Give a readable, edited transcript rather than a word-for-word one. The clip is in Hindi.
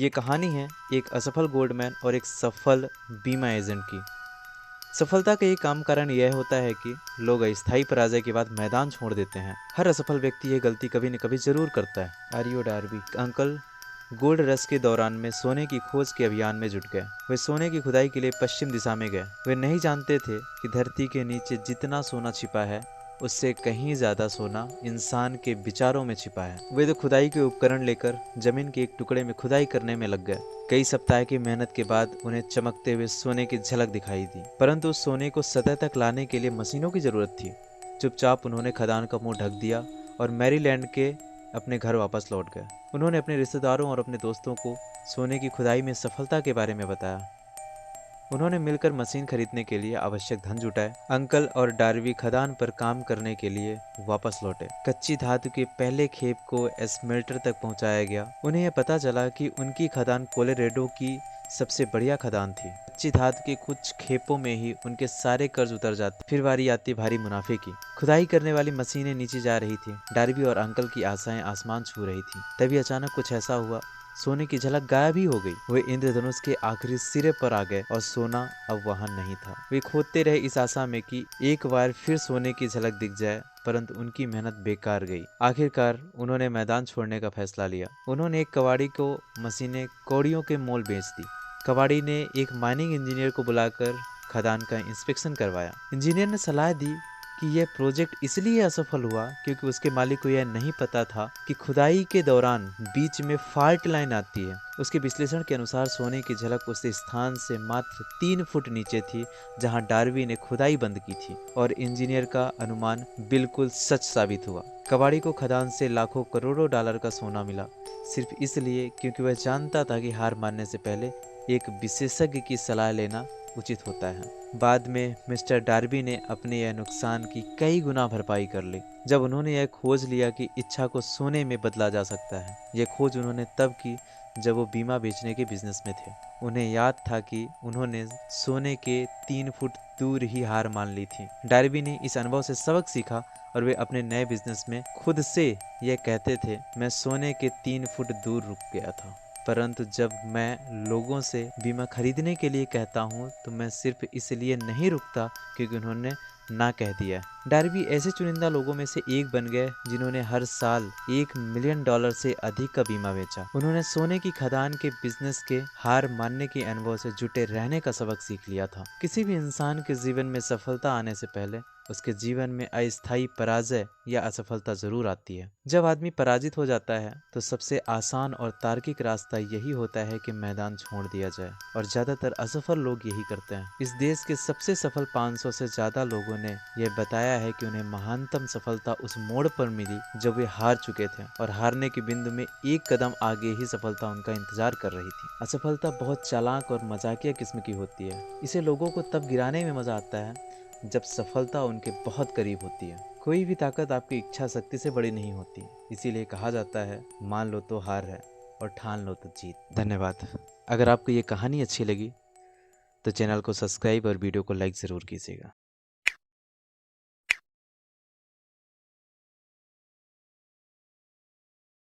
ये कहानी है एक असफल गोल्डमैन और एक सफल बीमा एजेंट की। सफलता का एक आम कारण यह होता है कि लोग अस्थायी पराजय के बाद मैदान छोड़ देते हैं। हर असफल व्यक्ति ये गलती कभी न कभी जरूर करता है। Are you Derby uncle gold rush के दौरान में सोने की खोज के अभियान में जुट गए। वे सोने की खुदाई के लिए पश्चिम दिशा में गए। वे नहीं जानते थे कि धरती के नीचे जितना सोना छिपा है उससे कहीं ज्यादा सोना इंसान के विचारों में छिपा है। वे तो खुदाई के उपकरण लेकर जमीन के एक टुकड़े में खुदाई करने में लग गए। कई सप्ताह की मेहनत के बाद उन्हें चमकते हुए सोने की झलक दिखाई दी, परंतु उस सोने को सतह तक लाने के लिए मशीनों की जरूरत थी। चुपचाप उन्होंने खदान का मुंह ढक दिया और मैरीलैंड के अपने घर वापस लौट गए। उन्होंने अपने रिश्तेदारों और अपने दोस्तों को सोने की खुदाई में सफलता के बारे में बताया। उन्होंने मिलकर मशीन खरीदने के लिए आवश्यक धन जुटाए। अंकल और डार्बी खदान पर काम करने के लिए वापस लौटे। कच्ची धातु के पहले खेप को एस्मेल्टर तक पहुंचाया गया। उन्हें यह पता चला कि उनकी खदान कोलोरेडो की सबसे बढ़िया खदान थी। कच्ची धातु के कुछ खेपों में ही उनके सारे कर्ज उतर जाते। फिर बारी आती भारी मुनाफे की। खुदाई करने वाली मशीनें नीचे जा रही थी। डार्बी और अंकल की आशाएं आसमान छू रही थी। तभी अचानक कुछ ऐसा हुआ, सोने की झलक गायब ही हो गई। वे इंद्रधनुष के आखिरी सिरे पर आ गए और सोना अब वहां नहीं था। वे खोदते रहे इस आशा में कि एक बार फिर सोने की झलक दिख जाए, परंतु उनकी मेहनत बेकार गई। आखिरकार उन्होंने मैदान छोड़ने का फैसला लिया। उन्होंने एक कबाड़ी को मशीनें कौड़ियों के मोल बेच दी। कबाड़ी ने एक माइनिंग इंजीनियर को बुलाकर खदान का इंस्पेक्शन करवाया। इंजीनियर ने सलाह दी कि यह प्रोजेक्ट इसलिए असफल हुआ क्योंकि उसके मालिक को यह नहीं पता था कि खुदाई के दौरान बीच में फॉल्ट लाइन आती है। उसके विश्लेषण के अनुसार सोने की झलक उस स्थान से मात्र 3 फुट नीचे थी जहां डार्बी ने खुदाई बंद की थी, और इंजीनियर का अनुमान बिल्कुल सच साबित हुआ। कबाड़ी को खदान से लाखों करोड़ों डॉलर का सोना मिला, सिर्फ इसलिए क्योंकि वह जानता था कि हार मानने से पहले एक विशेषज्ञ की सलाह लेना उचित होता है। बाद में मिस्टर डार्बी ने अपने यह नुकसान की कई गुना भरपाई कर ली जब उन्होंने यह खोज लिया कि इच्छा को सोने में बदला जा सकता है। यह खोज उन्होंने तब की जब वो बीमा बेचने के बिजनेस में थे। उन्हें याद था कि उन्होंने सोने के 3 फुट दूर ही हार मान ली थी। डार्बी ने इस अनुभव से सबक सीखा और वे अपने नए बिजनेस में खुद से यह कहते थे, मैं सोने के 3 फुट दूर रुक गया था, परंतु जब मैं लोगों से बीमा खरीदने के लिए कहता हूँ तो मैं सिर्फ इसलिए नहीं रुकता क्योंकि उन्होंने ना कह दिया। डार्बी ऐसे चुनिंदा लोगों में से एक बन गए जिन्होंने हर साल $1 मिलियन से अधिक का बीमा बेचा। उन्होंने सोने की खदान के बिजनेस के हार मानने के अनुभव से जुटे रहने का सबक सीख लिया था। किसी भी इंसान के जीवन में सफलता आने से पहले उसके जीवन में अस्थायी पराजय या असफलता जरूर आती है। जब आदमी पराजित हो जाता है तो सबसे आसान और तार्किक रास्ता यही होता है कि मैदान छोड़ दिया जाए, और ज्यादातर असफल लोग यही करते हैं। इस देश के सबसे सफल 500 से ज्यादा लोगों ने यह बताया है कि उन्हें महानतम सफलता उस मोड़ पर मिली जब वे हार चुके थे, और हारने के बिंदु में एक कदम आगे ही सफलता उनका इंतजार कर रही थी। असफलता बहुत चालाक और मजाकिया किस्म की होती है। इसे लोगों को तब गिराने में मजा आता है जब सफलता उनके बहुत करीब होती है। कोई भी ताकत आपकी इच्छा शक्ति से बड़ी नहीं होती, इसीलिए कहा जाता है मान लो तो हार है और ठान लो तो जीत। धन्यवाद। अगर आपको ये कहानी अच्छी लगी तो चैनल को सब्सक्राइब और वीडियो को लाइक ज़रूर कीजिएगा।